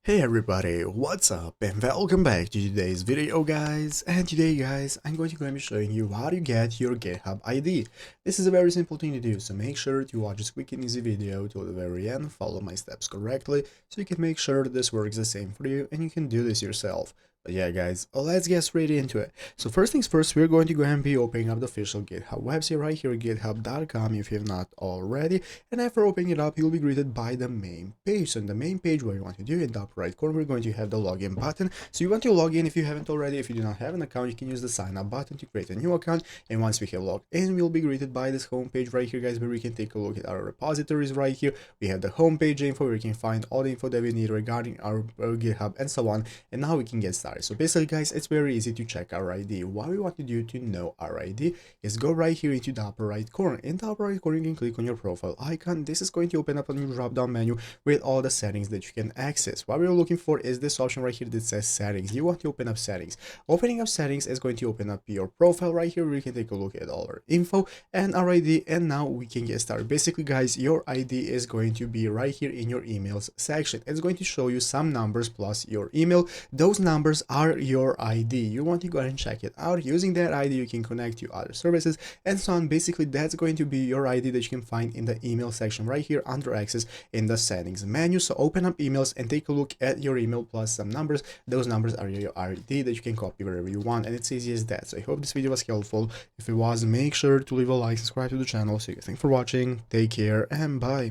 Hey everybody, what's up and welcome back to today's video guys. And today guys, I'm going to be showing you how to get your GitHub ID. This is a very simple thing to do, so make sure to watch this quick and easy video till the very end, follow my steps correctly, so you can make sure that this works the same for you and you can do this yourself. But yeah guys, let's get straight into it. So first things first, we're going to go ahead and be opening up the official GitHub website right here, github.com if you have not already. And after opening it up, you'll be greeted by the main page. So in the main page, what you want to do in the upper right corner, we're going to have the login button. So you want to log in if you haven't already. If you do not have an account, you can use the sign up button to create a new account. And once we have logged in, we'll be greeted by this home page right here guys, where we can take a look at our repositories right here. We have the homepage info where we can find all the info that we need regarding our GitHub and so on. And now we can get started. So basically guys, it's very easy to check our ID. What we want to do to know our ID is go right here into the upper right corner. In the upper right corner, you can click on your profile icon. This is going to open up a new drop down menu with all the settings that you can access. What we're looking for is this option right here that says settings. You want to open up settings. Opening up settings is going to open up your profile right here where you can take a look at all our info and our ID, and now we can get started. Basically guys, your ID is going to be right here in your emails section. It's going to show you some numbers plus your email. Those numbers are your ID. You want to go ahead and check it out. Using that ID, you can connect to other services and so on. Basically, that's going to be your ID that you can find in the email section right here under access in the settings menu. So open up emails and take a look at your email plus some numbers. Those numbers are your ID that you can copy wherever you want, and it's easy as that. So I hope this video was helpful. If it was, make sure to leave a like, subscribe to the channel. So you guys, thanks for watching, take care, and bye.